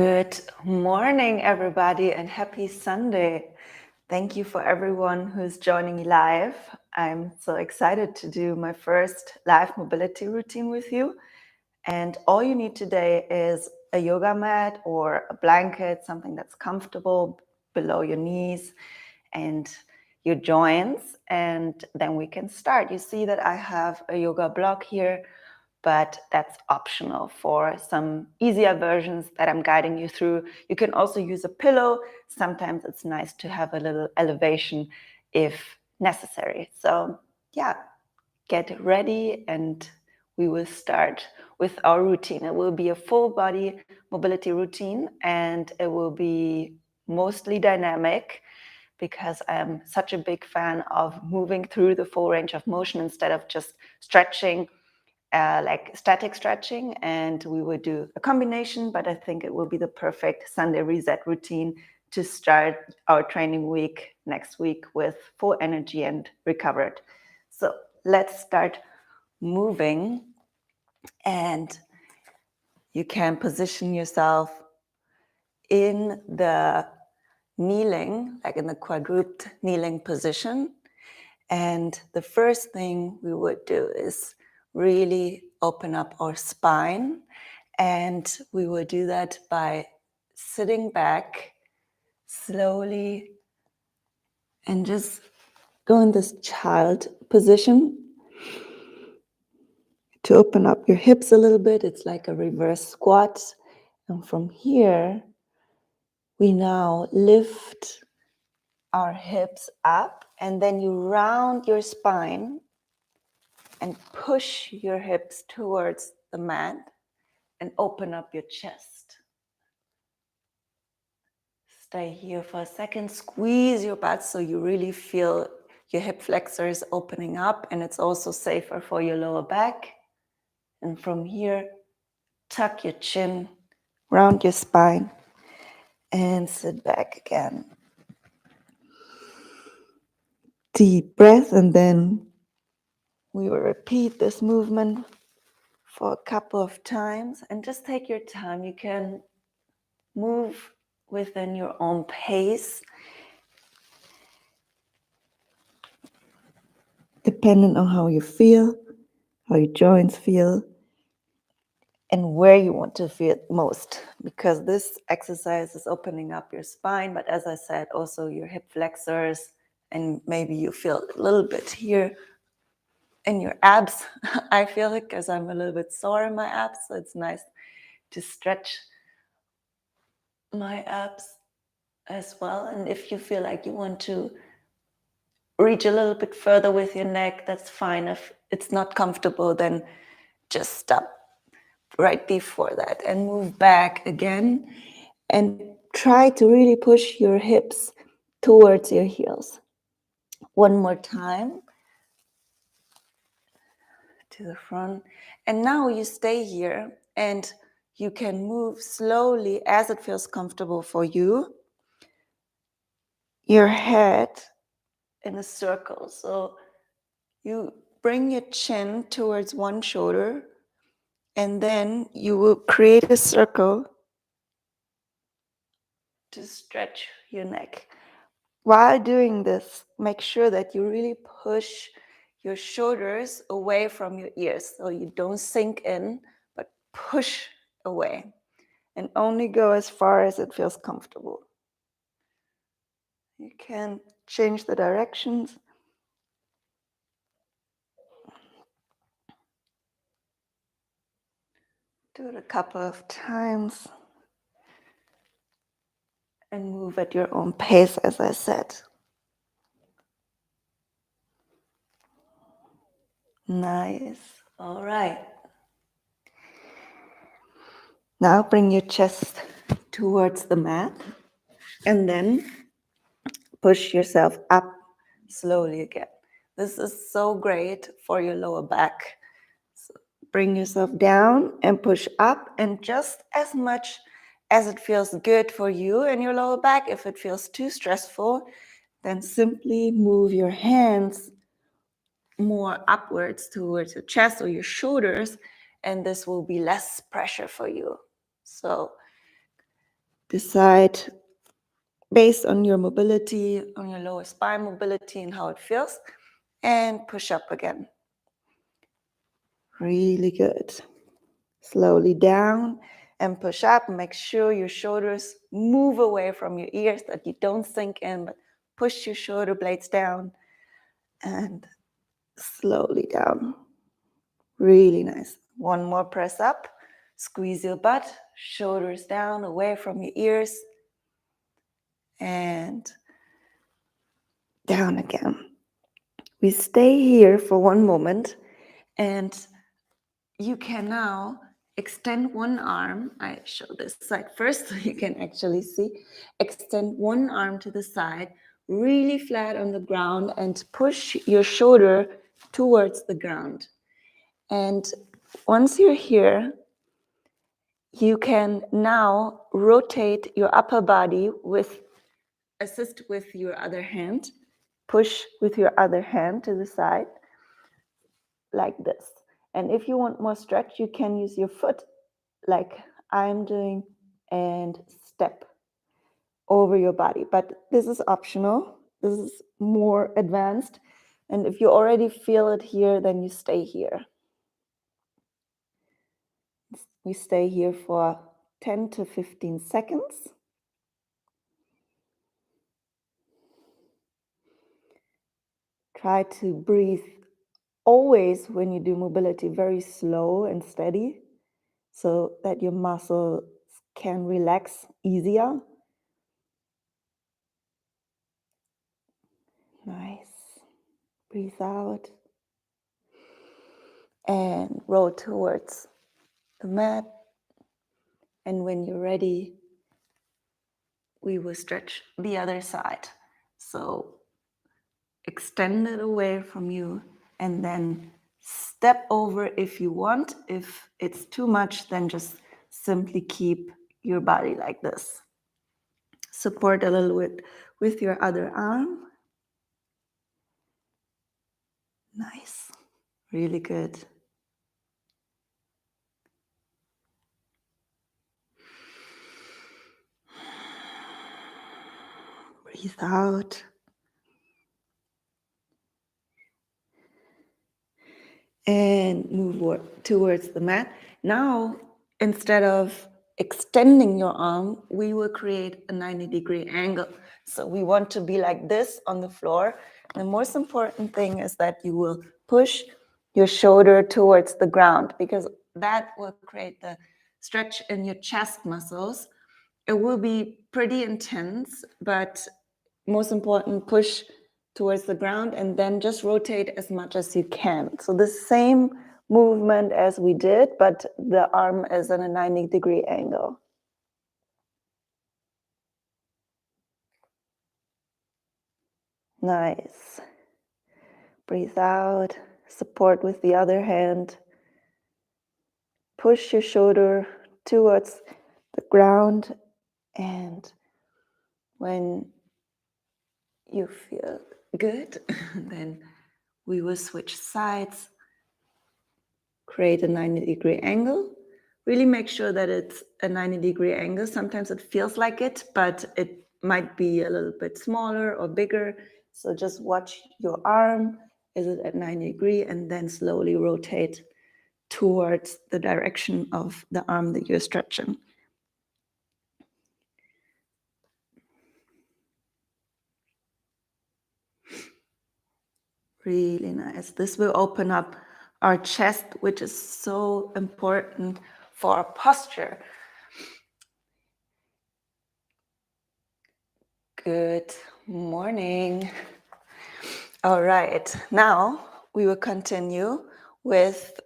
Good morning, everybody, and happy Sunday. Thank you for everyone who's joining me live. I'm so excited to do my first live mobility routine with you. And all you need today is a yoga mat or a blanket, something that's comfortable below your knees and your joints. And then we can start. You see that I have a yoga block here, but that's optional for some easier versions that I'm guiding you through. You can also use a pillow. Sometimes it's nice to have a little elevation if necessary. So yeah, get ready and we will start with our routine. It will be a full body mobility routine and it will be mostly dynamic because I'm such a big fan of moving through the full range of motion instead of just stretching like static stretching, and we will do a combination, but I think it will be the perfect Sunday reset routine to start our training week next week with full energy and recovered. So let's start moving, and you can position yourself in the kneeling, like in the quadruped kneeling position. And the first thing we would do is really open up our spine. And we will do that by sitting back slowly and just go in this child position to open up your hips a little bit. It's like a reverse squat. And from here, we now lift our hips up and then you round your spine and push your hips towards the mat and open up your chest. Stay here for a second, squeeze your butt so you really feel your hip flexors opening up, and it's also safer for your lower back. And from here, tuck your chin, round your spine, and sit back again. Deep breath, and then we will repeat this movement for a couple of times, and just take your time. You can move within your own pace, depending on how you feel, how your joints feel, and where you want to feel it most, because this exercise is opening up your spine, but as I said, also your hip flexors, and maybe you feel a little bit here in your abs. I feel it because I'm a little bit sore in my abs, so it's nice to stretch my abs as well. And if you feel like you want to reach a little bit further with your neck, that's fine. If it's not comfortable, then just stop right before that and move back again and try to really push your hips towards your heels. One more time to the front. And now you stay here and you can move slowly as it feels comfortable for you, your head in a circle. So you bring your chin towards one shoulder and then you will create a circle to stretch your neck. While doing this, make sure that you really push your shoulders away from your ears so you don't sink in, but push away and only go as far as it feels comfortable. You can change the directions. Do it a couple of times and move at your own pace, as I said. Nice. All right. Now bring your chest towards the mat and then push yourself up slowly again. This is so great for your lower back. So bring yourself down and push up, and just as much as it feels good for you and your lower back. If it feels too stressful, then simply move your hands more upwards towards your chest or your shoulders, and this will be less pressure for you. So Decide based on your mobility, on your lower spine mobility and how it feels, and push up again. Really good. Slowly down and push up. Make sure your shoulders move away from your ears, that you don't sink in, but push your shoulder blades down and slowly down. Really nice. One more press up. Squeeze your butt, shoulders down, away from your ears, and down again. We stay here for one moment, and you can now extend one arm. I show this side first so you can actually see. Extend one arm to the side, really flat on the ground, and push your shoulder towards the ground. And once you're here, you can now rotate your upper body assist with your other hand, push with your other hand to the side, like this. And if you want more stretch, you can use your foot like I'm doing and step over your body. But this is optional. This is more advanced. And if you already feel it here, then you stay here. We stay here for 10 to 15 seconds. Try to breathe always when you do mobility very slow and steady so that your muscles can relax easier. Nice. Breathe out and roll towards the mat. And when you're ready, we will stretch the other side. So extend it away from you and then step over if you want. If it's too much, then just simply keep your body like this. Support a little bit with your other arm. Nice. Really good. Breathe out. And move towards the mat. Now, instead of extending your arm, we will create a 90-degree angle. So we want to be like this on the floor. The most important thing is that you will push your shoulder towards the ground, because that will create the stretch in your chest muscles. It will be pretty intense, but most important, push towards the ground and then just rotate as much as you can. So the same movement as we did, but the arm is in a 90-degree angle. Nice. Breathe out, support with the other hand. Push your shoulder towards the ground, and when you feel good, then we will switch sides, create a 90-degree angle. Really make sure that it's a 90-degree angle. Sometimes it feels like it, but it might be a little bit smaller or bigger. So just watch your arm. Is it at 90 degrees? And then slowly rotate towards the direction of the arm that you're stretching. Really nice. This will open up our chest, which is so important for our posture. Good morning. All right, now we will continue with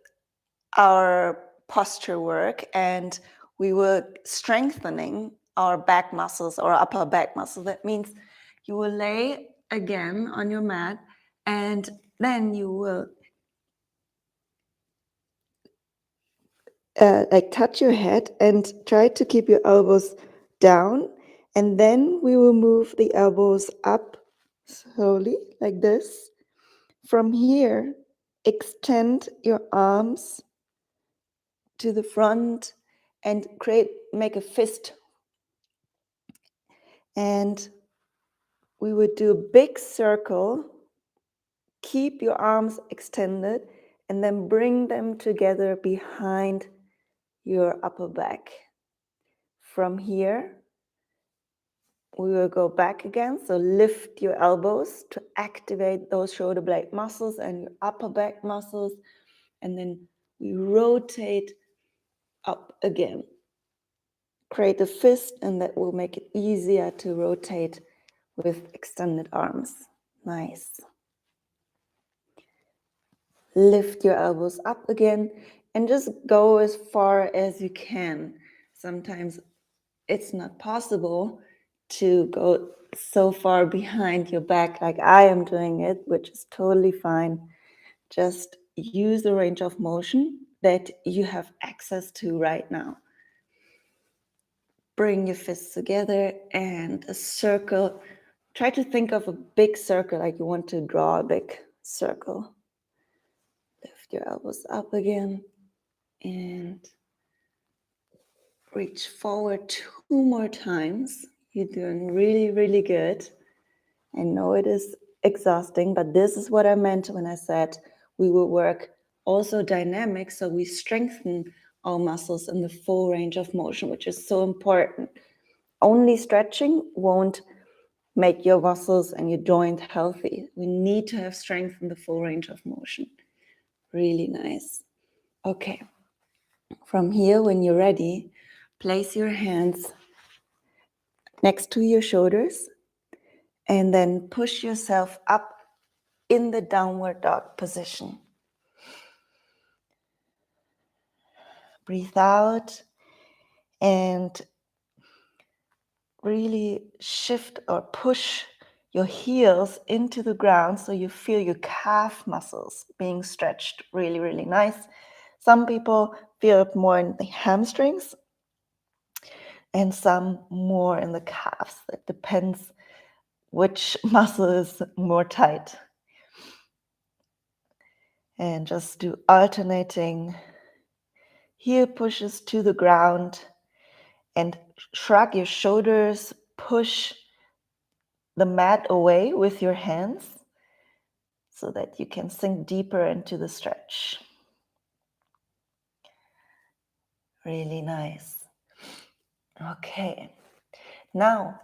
our posture work, and we will strengthening our back muscles or upper back muscle. That means you will lay again on your mat, and then you will like touch your head and try to keep your elbows down, and then we will move the elbows up slowly like this. From here, extend your arms to the front and make a fist And we would do a big circle. Keep your arms extended and then bring them together behind your upper back. From here, we will go back again. So lift your elbows to activate those shoulder blade muscles and your upper back muscles. And then we rotate up again. Create a fist, and that will make it easier to rotate with extended arms. Nice. Lift your elbows up again and just go as far as you can. Sometimes it's not possible to go so far behind your back like I am doing it, which is totally fine. Just use the range of motion that you have access to right now. Bring your fists together and a circle. Try to think of a big circle, like you want to draw a big circle. Lift your elbows up again and reach forward 2 more times. You're doing really, really good. I know it is exhausting, but this is what I meant when I said we will work also dynamic, so we strengthen our muscles in the full range of motion, which is so important. Only stretching won't make your muscles and your joint healthy. We need to have strength in the full range of motion. Really nice. Okay. From here, when you're ready, place your hands next to your shoulders and then push yourself up in the downward dog position. Breathe out and really shift or push your heels into the ground so you feel your calf muscles being stretched really, really nice. Some people feel it more in the hamstrings and some more in the calves. It depends which muscle is more tight. And just do alternating heel pushes to the ground and shrug your shoulders, push the mat away with your hands so that you can sink deeper into the stretch. Really nice. Okay, now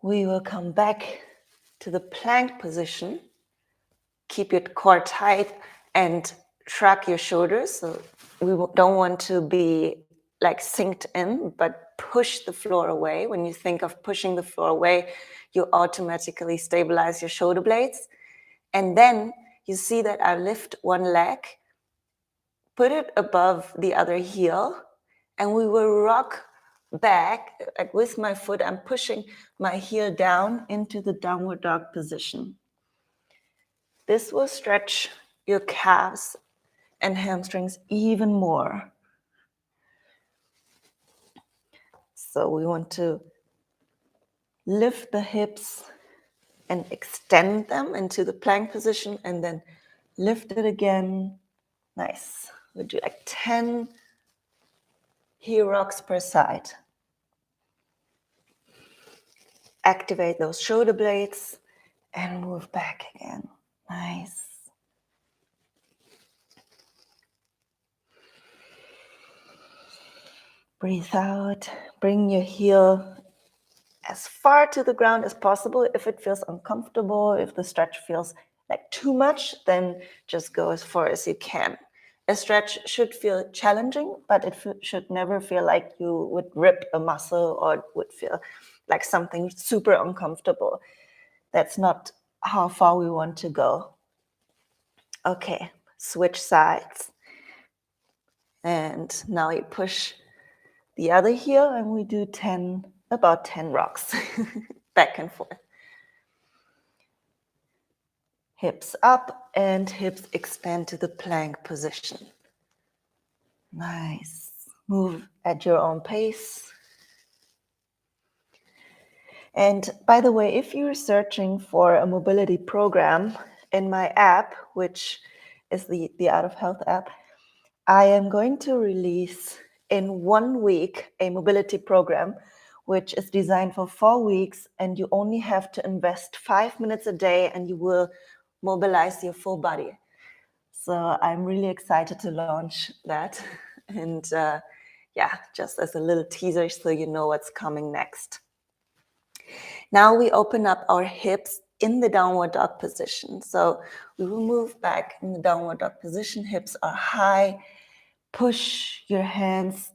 we will come back to the plank position. Keep your core tight and shrug your shoulders. So we don't want to be like sinked in, but push the floor away. When you think of pushing the floor away, you automatically stabilize your shoulder blades. And then you see that I lift one leg, put it above the other heel, and we will rock back. Like with my foot, I'm pushing my heel down into the downward dog position. This will stretch your calves and hamstrings even more. So we want to lift the hips and extend them into the plank position and then lift it again. Nice. We'll do like 10 heel rocks per side. Activate those shoulder blades and move back again. Nice. Breathe out. Bring your heel as far to the ground as possible. If it feels uncomfortable, if the stretch feels like too much, then just go as far as you can. A stretch should feel challenging, but it should never feel like you would rip a muscle or would feel like something super uncomfortable. That's not how far we want to go. Okay, switch sides. And now you push the other heel and we do about 10 rocks back and forth. Hips up and hips extend to the plank position. Nice. Move at your own pace. And by the way, if you're searching for a mobility program in my app, which is the Art of Health app, I am going to release in 1 week a mobility program which is designed for 4 weeks, and you only have to invest 5 minutes a day and you will mobilize your full body. So I'm really excited to launch that. And yeah, just as a little teaser so you know what's coming next. Now we open up our hips in the downward dog position. So we will move back in the downward dog position. Hips are high. Push your hands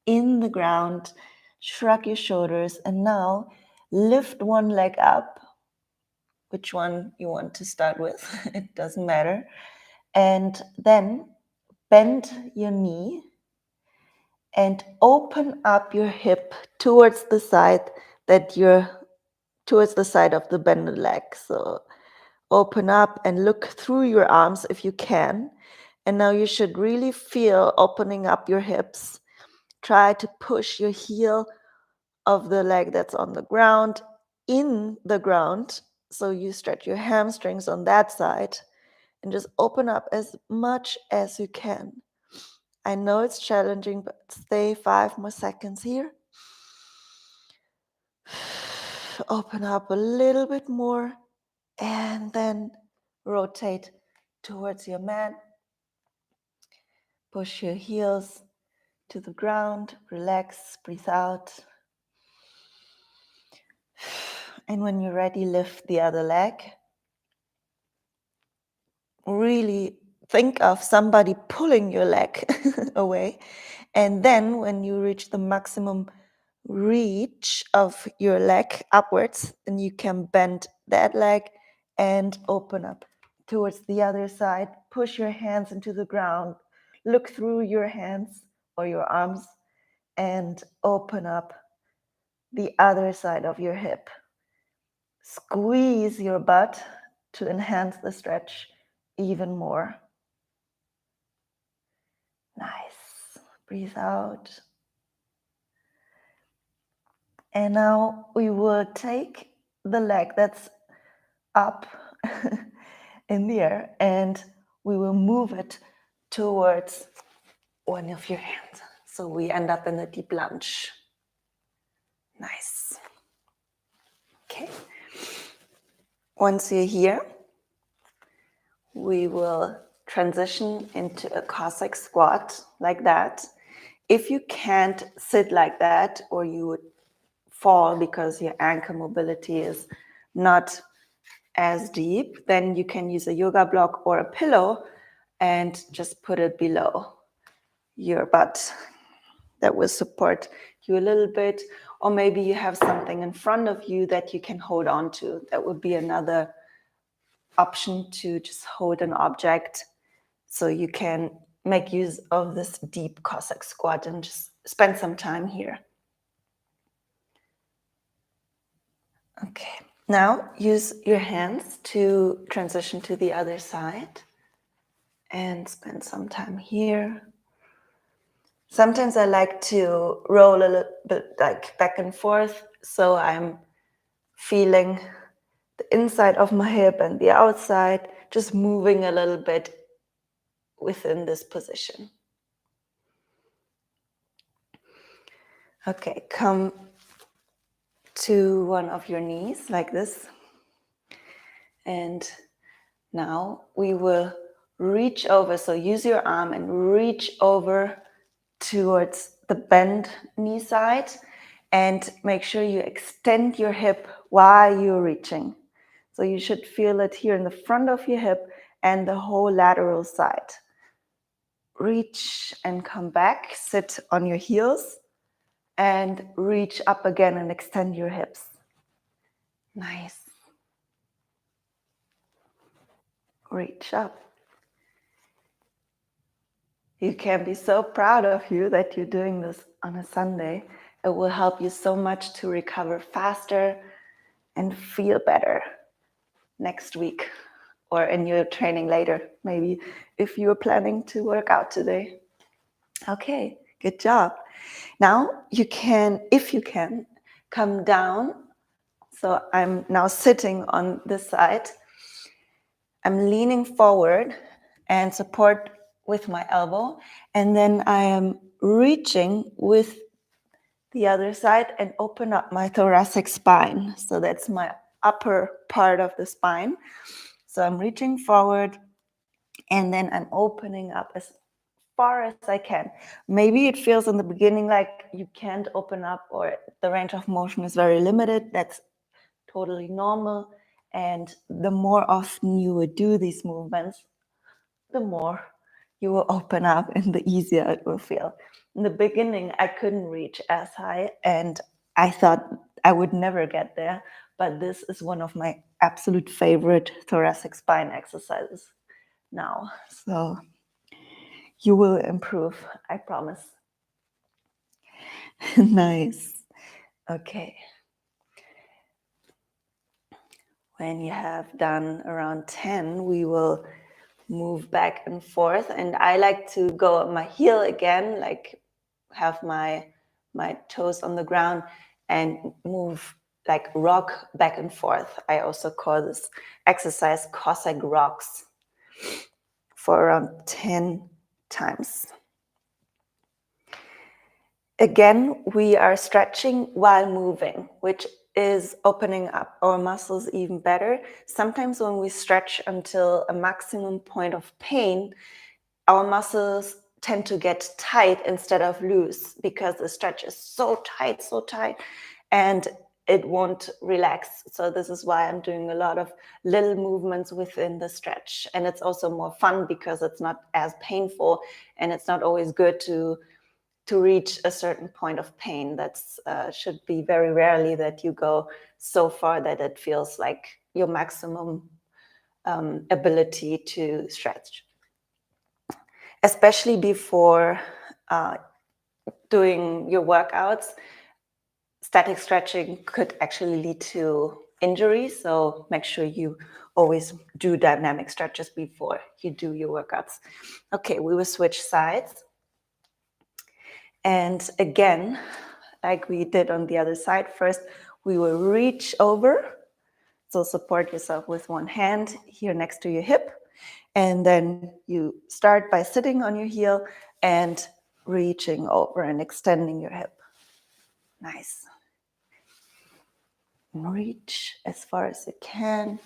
in the ground. Shrug your shoulders. And now lift one leg up. Which one you want to start with, it doesn't matter. And then bend your knee and open up your hip towards the side towards the side of the bended leg. So open up and look through your arms if you can. And now you should really feel opening up your hips. Try to push your heel of the leg that's on the ground in the ground. So you stretch your hamstrings on that side and just open up as much as you can. I know it's challenging, but stay 5 more seconds here. Open up a little bit more and then rotate towards your mat. Push your heels to the ground, relax, breathe out. And when you're ready, lift the other leg. Really think of somebody pulling your leg away. And then when you reach the maximum reach of your leg upwards, then you can bend that leg and open up towards the other side. Push your hands into the ground. Look through your hands or your arms and open up the other side of your hip. Squeeze your butt to enhance the stretch even more. Nice. Breathe out. And now we will take the leg that's up in the air and we will move it towards one of your hands. So we end up in a deep lunge. Nice. Okay. Once you're here, we will transition into a Cossack squat like that. If you can't sit like that, or you would fall because your ankle mobility is not as deep, then you can use a yoga block or a pillow and just put it below your butt. That will support you a little bit. Or maybe you have something in front of you that you can hold on to. That would be another option, to just hold an object so you can make use of this deep Cossack squat and just spend some time here. Okay, now use your hands to transition to the other side and spend some time here. Sometimes I like to roll a little bit like back and forth, so I'm feeling the inside of my hip and the outside, just moving a little bit within this position. Okay, come to one of your knees like this. And now we will reach over, so use your arm and reach over towards the bent knee side and make sure you extend your hip while you're reaching. So you should feel it here in the front of your hip and the whole lateral side. Reach and come back, sit on your heels and reach up again and extend your hips. Nice. Reach up. You can be so proud of you that you're doing this on a Sunday. It will help you so much to recover faster and feel better next week or in your training later, maybe if you're planning to work out today. Okay, good job. Now you can, if you can, come down. So I'm now sitting on this side. I'm leaning forward and support with my elbow, and then I am reaching with the other side and open up my thoracic spine. So that's my upper part of the spine. So I'm reaching forward and then I'm opening up as far as I can. Maybe it feels in the beginning like you can't open up or the range of motion is very limited. That's totally normal. And the more often you would do these movements, the more you will open up and the easier it will feel. In the beginning, I couldn't reach as high and I thought I would never get there, but this is one of my absolute favorite thoracic spine exercises now. So you will improve, I promise. Nice. Okay. When you have done around 10, we will move back and forth. And I like to go on my heel again, like have my toes on the ground and move, like rock back and forth. I also call this exercise Cossack rocks for around 10 times. Again, we are stretching while moving, which is opening up our muscles even better. Sometimes when we stretch until a maximum point of pain, our muscles tend to get tight instead of loose because the stretch is so tight, and it won't relax. So this is why I'm doing a lot of little movements within the stretch. And it's also more fun because it's not as painful and it's not always good to reach a certain point of pain. That's should be very rarely that you go so far that it feels like your maximum ability to stretch. Especially before doing your workouts, static stretching could actually lead to injury. So make sure you always do dynamic stretches before you do your workouts. Okay, we will switch sides. And again, like we did on the other side, first we will reach over. So support yourself with one hand here next to your hip. And then you start by sitting on your heel and reaching over and extending your hip. Nice. Reach as far as you can.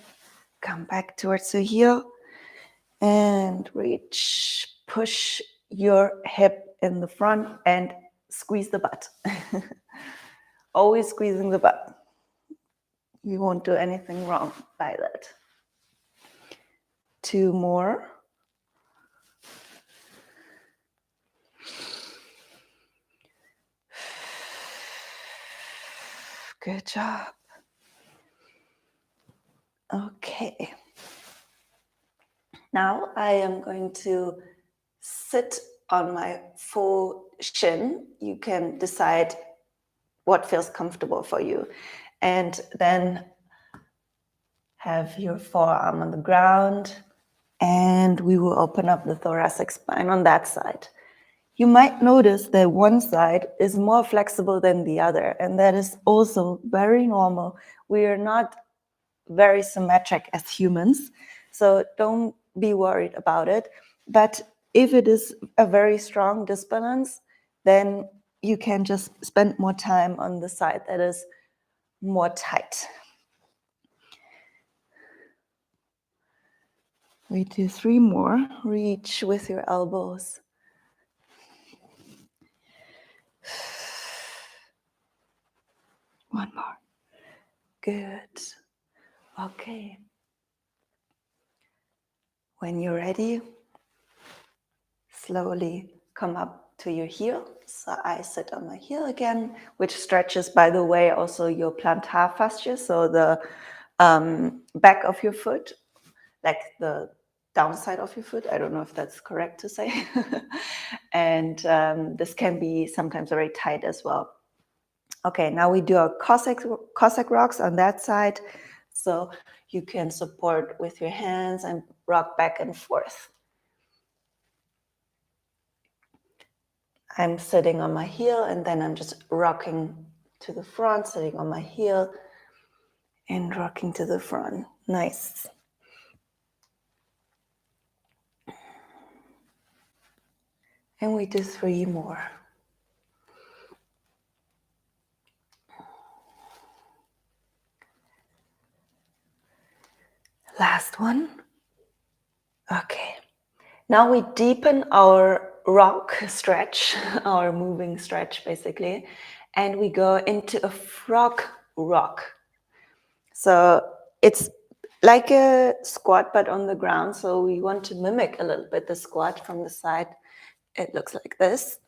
Come back towards the heel and reach. Push your hip in the front and squeeze the butt. Always squeezing the butt. You won't do anything wrong by that. 2 more. Good job. Okay. Now I am going to sit on my full shin. You can decide what feels comfortable for you. And then have your forearm on the ground. And we will open up the thoracic spine on that side. You might notice that one side is more flexible than the other. And that is also very normal. We are not very symmetric as humans. So don't be worried about it. But if it is a very strong disbalance, then you can just spend more time on the side that is more tight. We do 3 more. Reach with your elbows. One more. Good. Okay. When you're ready, slowly come up to your heel. So I sit on my heel again, which stretches, by the way, also your plantar fascia. So the back of your foot, like the downside of your foot. I don't know if that's correct to say. And this can be sometimes very tight as well. Okay, now we do our Cossack rocks on that side. So you can support with your hands and rock back and forth. I'm sitting on my heel and then I'm just rocking to the front, sitting on my heel and rocking to the front. Nice. And we do 3 more. Last one. Okay. Now we deepen our rock stretch, our moving stretch basically, and we go into a frog rock. So it's like a squat but on the ground. So we want to mimic a little bit the squat from the side. It looks like this.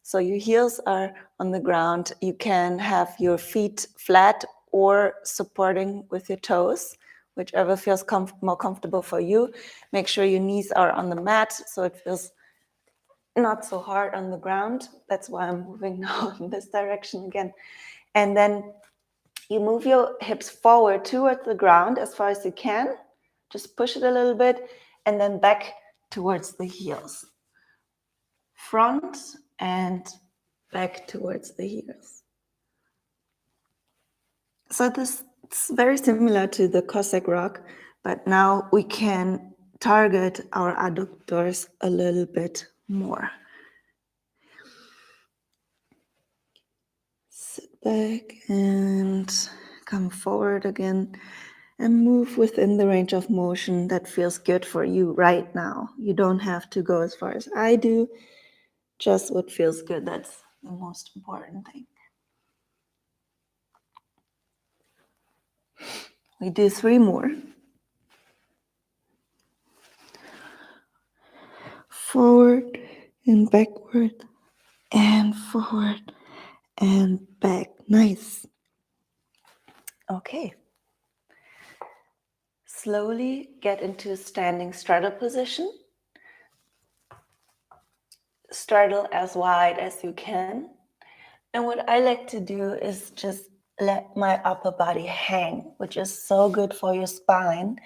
So your heels are on the ground. You can have your feet flat or supporting with your toes, whichever feels more comfortable for you. Make sure your knees are on the mat so it feels not so hard on the ground. That's why I'm moving now in this direction again. And then you move your hips forward towards the ground as far as you can. Just push it a little bit and then back towards the heels. Front and back towards the heels. So this is very similar to the Cossack rock, but now we can target our adductors a little bit more. Sit back and come forward again and move within the range of motion that feels good for you right now. You don't have to go as far as I do, just what feels good. That's the most important thing. We do 3 more. Forward and backward and forward and back. Nice. Okay. Slowly get into standing straddle position. Straddle as wide as you can. And what I like to do is just let my upper body hang, which is so good for your spine.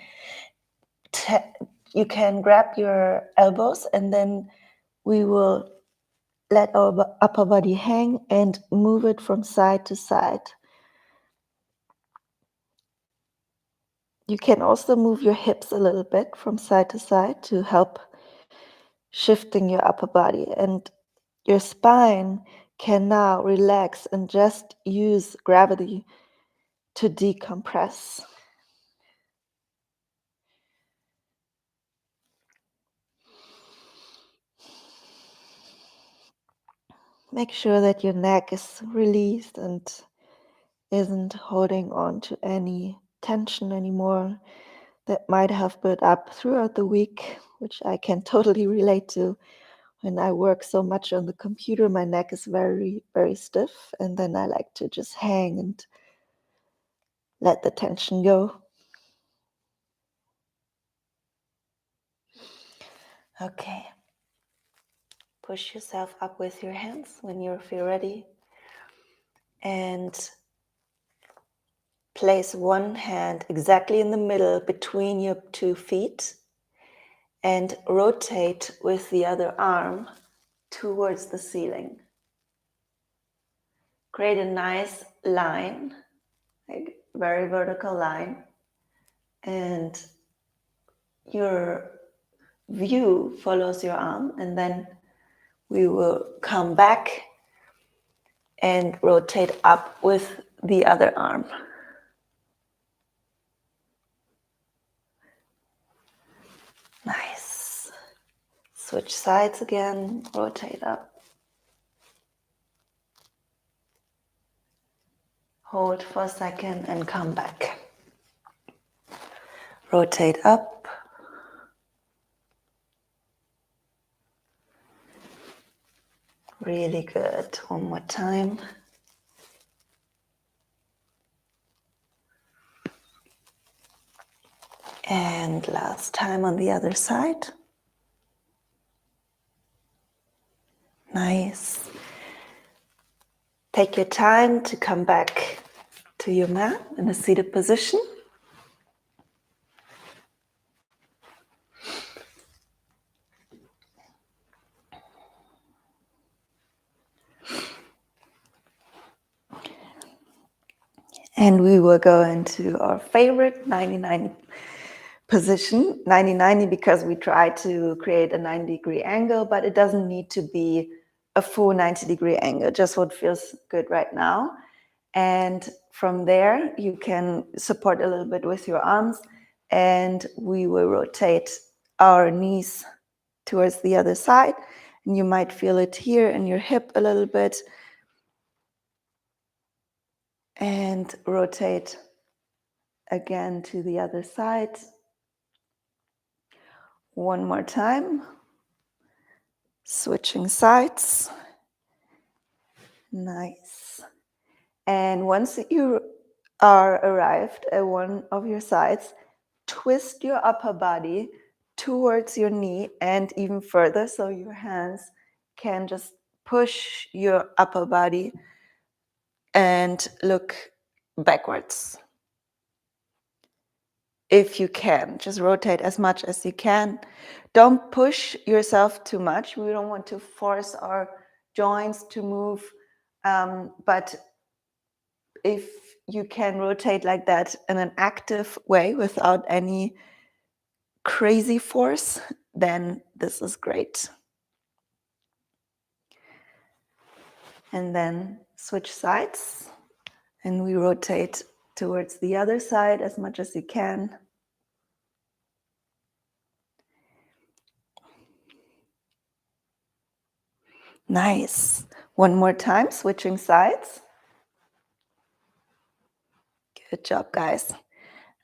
You can grab your elbows and then we will let our upper body hang and move it from side to side. You can also move your hips a little bit from side to side to help shifting your upper body, and your spine can now relax and just use gravity to decompress. Make sure that your neck is released and isn't holding on to any tension anymore that might have built up throughout the week, which I can totally relate to. When I work so much on the computer, my neck is very, very stiff, and then I like to just hang and let the tension go. Okay. Push yourself up with your hands when you feel ready. And place one hand exactly in the middle between your 2 feet and rotate with the other arm towards the ceiling. Create a nice line, like very vertical line, and your view follows your arm, and then we will come back and rotate up with the other arm. Nice. Switch sides again, rotate up. Hold for a second and come back. Rotate up. Really good. One more time. And last time on the other side. Nice. Take your time to come back to your mat in a seated position. And we will go into our favorite 90-90 position. 90-90 because we try to create a 90-degree angle, but it doesn't need to be a full 90-degree angle, just what feels good right now. And from there, you can support a little bit with your arms and we will rotate our knees towards the other side. And you might feel it here in your hip a little bit. And rotate again to the other side. One more time. Switching sides. Nice. And once you are arrived at one of your sides, twist your upper body towards your knee and even further, so your hands can just push your upper body and look backwards. If you can, just rotate as much as you can. Don't push yourself too much. We don't want to force our joints to move, but if you can rotate like that in an active way without any crazy force, then this is great. And then switch sides, and we rotate towards the other side as much as you can. Nice. One more time, switching sides. Good job, guys.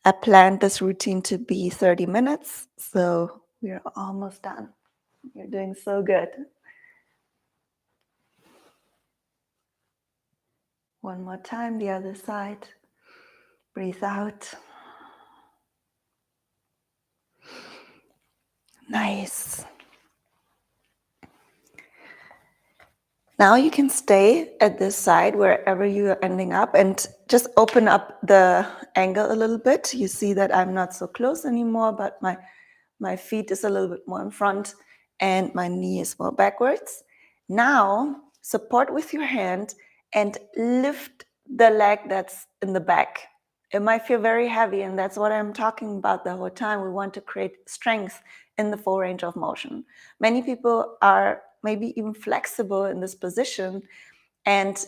I planned this routine to be 30 minutes, so we're almost done. You're doing so good. One more time, the other side. Breathe out. Nice. Now you can stay at this side wherever you are ending up and just open up the angle a little bit. You see that I'm not so close anymore, but my feet is a little bit more in front and my knee is more backwards. Now support with your hand and lift the leg that's in the back. It might feel very heavy, and that's what I'm talking about the whole time. We want to create strength in the full range of motion. Many people are maybe even flexible in this position, and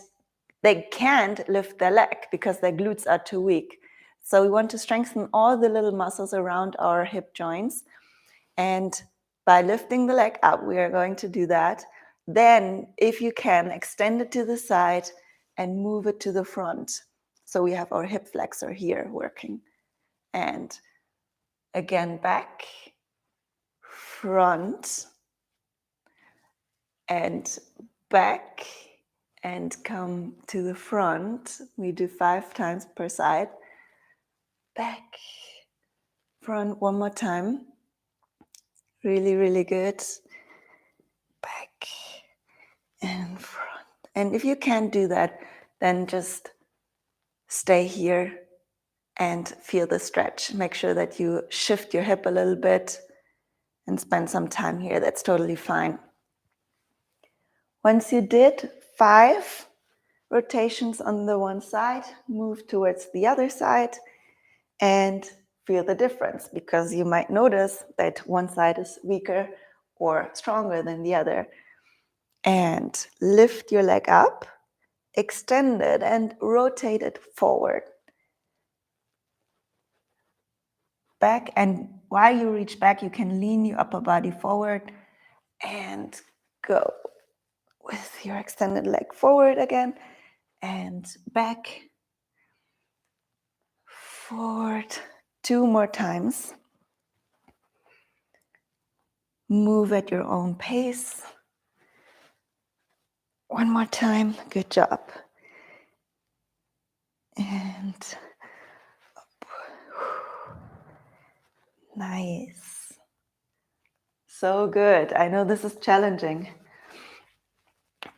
they can't lift their leg because their glutes are too weak. So we want to strengthen all the little muscles around our hip joints. And by lifting the leg up, we are going to do that. Then, if you can, extend it to the side and move it to the front. So we have our hip flexor here working. And again, back, front, and back, and come to the front. We do 5 times per side. Back, front, one more time. Really, really good. Back and front. And if you can't do that, then just stay here and feel the stretch. Make sure that you shift your hip a little bit and spend some time here. That's totally fine. Once you did 5 rotations on the one side, move towards the other side and feel the difference, because you might notice that one side is weaker or stronger than the other. And lift your leg up, extend it, and rotate it forward. Back, and while you reach back, you can lean your upper body forward and go with your extended leg forward again, and back, forward. 2 more times. Move at your own pace. One more time. Good job. And up. Nice. So good. I know this is challenging.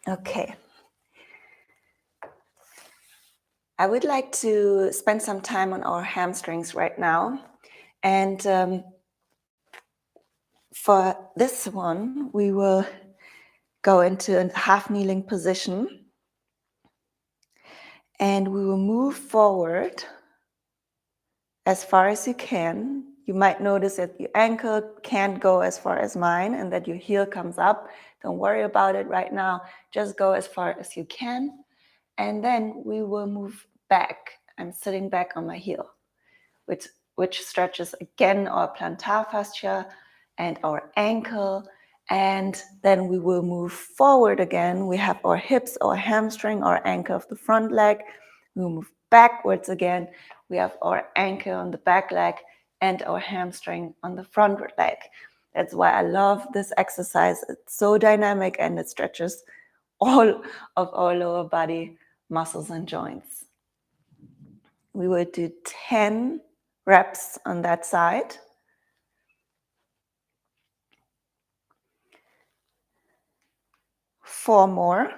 Okay. I would like to spend some time on our hamstrings right now. And for this one, we will go into a half kneeling position. And we will move forward as far as you can. You might notice that your ankle can't go as far as mine and that your heel comes up. Don't worry about it right now. Just go as far as you can. And then we will move back. I'm sitting back on my heel, which which stretches again our plantar fascia and our ankle. And then we will move forward again. We have our hips, our hamstring, our ankle of the front leg. We will move backwards again. We have our ankle on the back leg and our hamstring on the front leg. That's why I love this exercise. It's so dynamic and it stretches all of our lower body muscles and joints. We will do 10 reps on that side. Four more.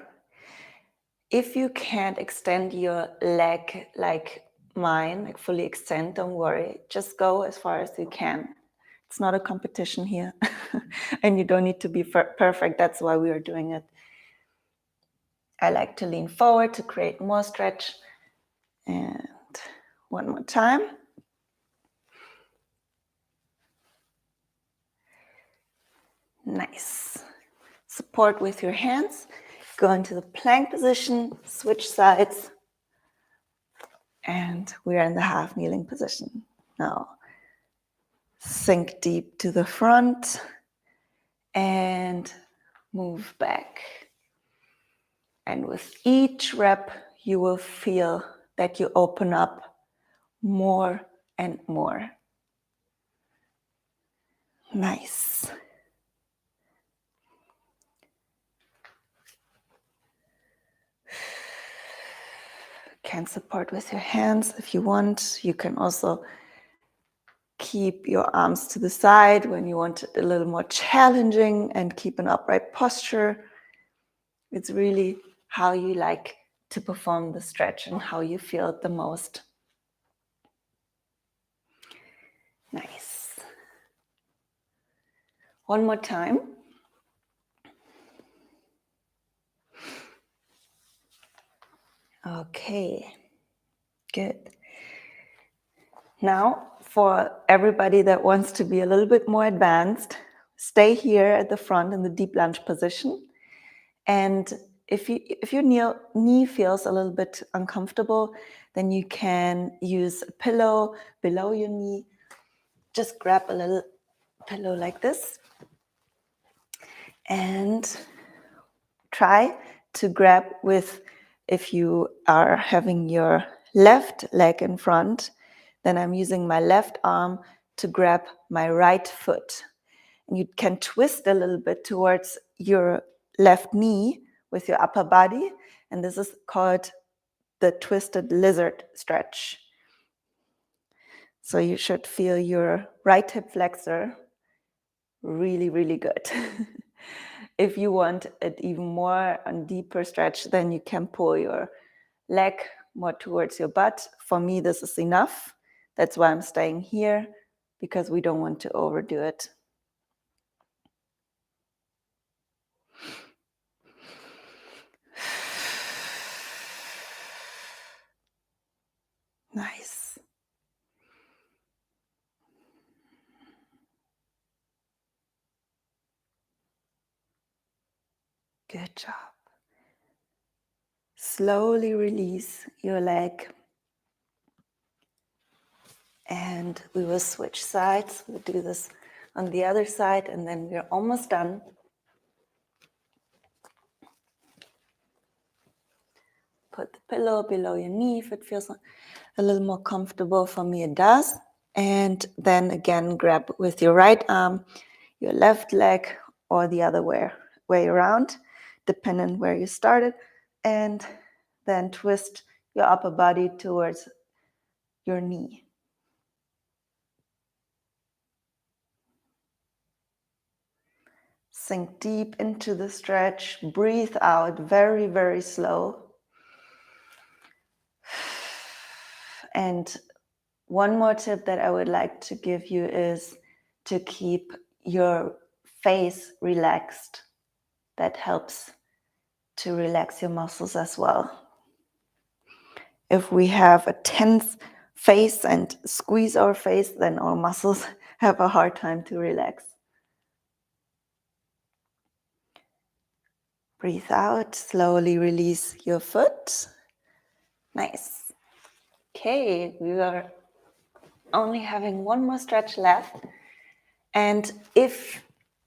If you can't extend your leg like mine, like fully extend, don't worry. Just go as far as you can. It's not a competition here. And you don't need to be perfect. That's why we are doing it. I like to lean forward to create more stretch. And one more time. Nice. Support with your hands. Go into the plank position, switch sides. And we are in the half kneeling position. Now, sink deep to the front and move back. And with each rep, you will feel that you open up more and more. Nice. Can support with your hands if you want. You can also keep your arms to the side when you want it a little more challenging and keep an upright posture. It's really how you like to perform the stretch and how you feel it the most. Nice. One more time. Okay, good. Now, for everybody that wants to be a little bit more advanced, stay here at the front in the deep lunge position. And if your knee feels a little bit uncomfortable, then you can use a pillow below your knee. Just grab a little pillow like this and try to grab with, if you are having your left leg in front, then I'm using my left arm to grab my right foot. And you can twist a little bit towards your left knee with your upper body. And this is called the twisted lizard stretch. So you should feel your right hip flexor really, really good. If you want it even more and deeper stretch, then you can pull your leg more towards your butt. For me, this is enough. That's why I'm staying here, because we don't want to overdo it. Nice. Good job. Slowly release your leg. And we will switch sides. We'll do this on the other side, and then we're almost done. Put the pillow below your knee if it feels a little more comfortable. For me, it does. And then again, grab with your right arm your left leg, or the other way around, depending where you started. And then twist your upper body towards your knee. Sink deep into the stretch. Breathe out very, very slow. And one more tip that I would like to give you is to keep your face relaxed. That helps to relax your muscles as well. If we have a tense face and squeeze our face, then our muscles have a hard time to relax. Breathe out, slowly release your foot. Nice. Okay, we are only having one more stretch left. And if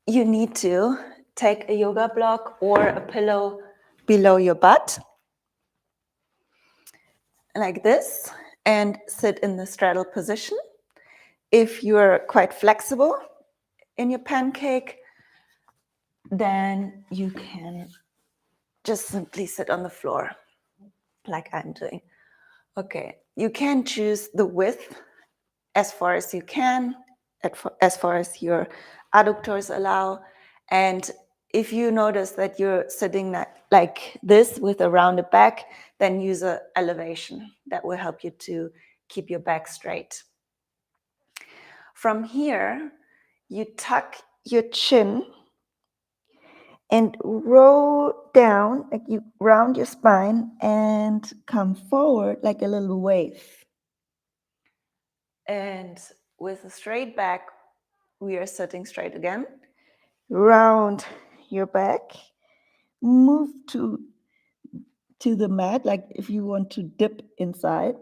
you need to, take a yoga block or a pillow below your butt, like this, and sit in the straddle position. If you're quite flexible in your pancake, then you can just simply sit on the floor like I'm doing. Okay, you can choose the width as far as you can, as far as your adductors allow. And if you notice that you're sitting like this with a rounded back, then use an elevation. That will help you to keep your back straight. From here, you tuck your chin and roll down, like you round your spine and come forward like a little wave. And with a straight back, we are sitting straight again. Round your back, move to the mat, like if you want to dip inside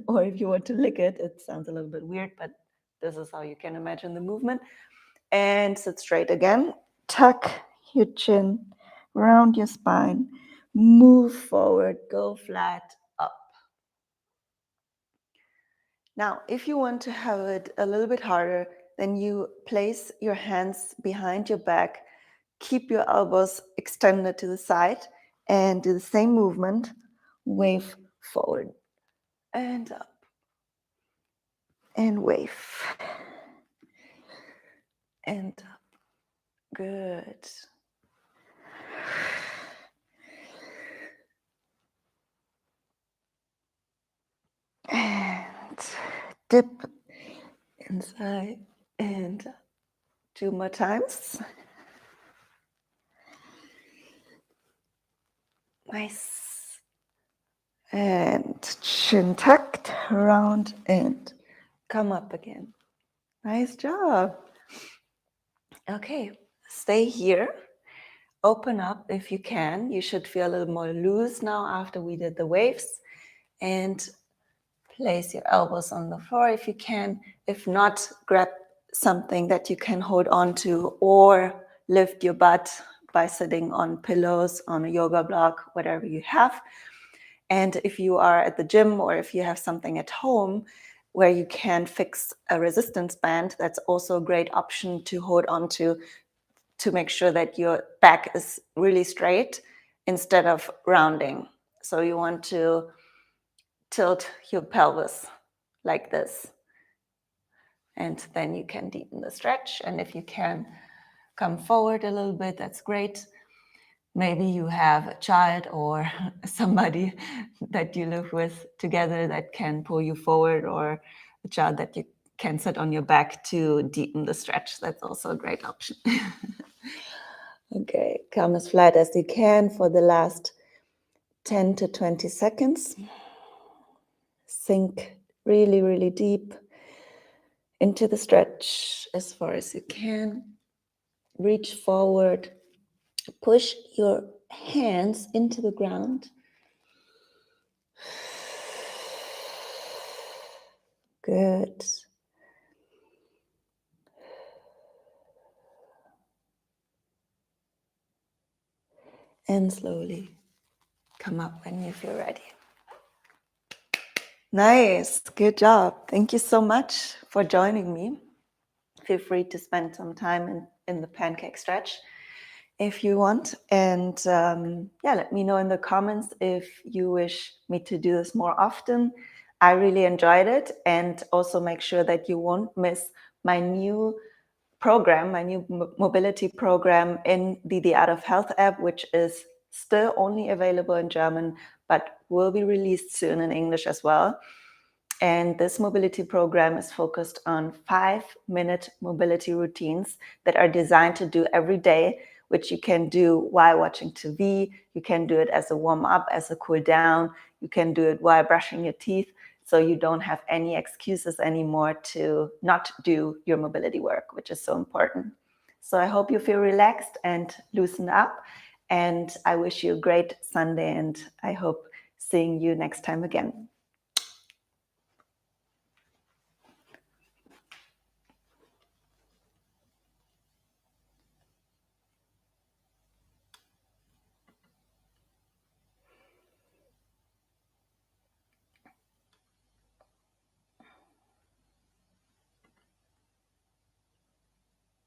or if you want to lick it. It sounds a little bit weird, but this is how you can imagine the movement. And sit straight again. Tuck your chin, round your spine, move forward, go flat, up. Now, if you want to have it a little bit harder, then you place your hands behind your back, keep your elbows extended to the side, and do the same movement, wave forward and up, and wave and up. Good. And dip inside and up. 2 more times. Nice. And chin tucked, round, and come up again. Nice job. Okay, stay here. Open up if you can. You should feel a little more loose now after we did the waves. And place your elbows on the floor if you can. If not, grab something that you can hold on to or lift your butt by sitting on pillows, on a yoga block, whatever you have. And if you are at the gym or if you have something at home where you can fix a resistance band, that's also a great option to hold on to make sure that your back is really straight instead of rounding. So you want to tilt your pelvis like this. And then you can deepen the stretch. And if you can come forward a little bit, that's great. Maybe you have a child or somebody that you live with together that can pull you forward, or a child that you can sit on your back to deepen the stretch. That's also a great option. Okay, come as flat as you can for the last 10 to 20 seconds. Sink really, really deep into the stretch as far as you can. Reach forward. Push your hands into the ground. Good. And slowly come up when you feel ready. Nice. Good job. Thank you so much for joining me. Feel free to spend some time in the pancake stretch if you want. And let me know in the comments if you wish me to do this more often. I really enjoyed it. And also make sure that you won't miss my new program, my new mobility program in the Art of Health app, which is still only available in German, but will be released soon in English as well. And this mobility program is focused on 5-minute mobility routines that are designed to do every day, which you can do while watching TV. You can do it as a warm-up, as a cool down. You can do it while brushing your teeth. So you don't have any excuses anymore to not do your mobility work, which is so important. So I hope you feel relaxed and loosened up. And I wish you a great Sunday, and I hope seeing you next time again.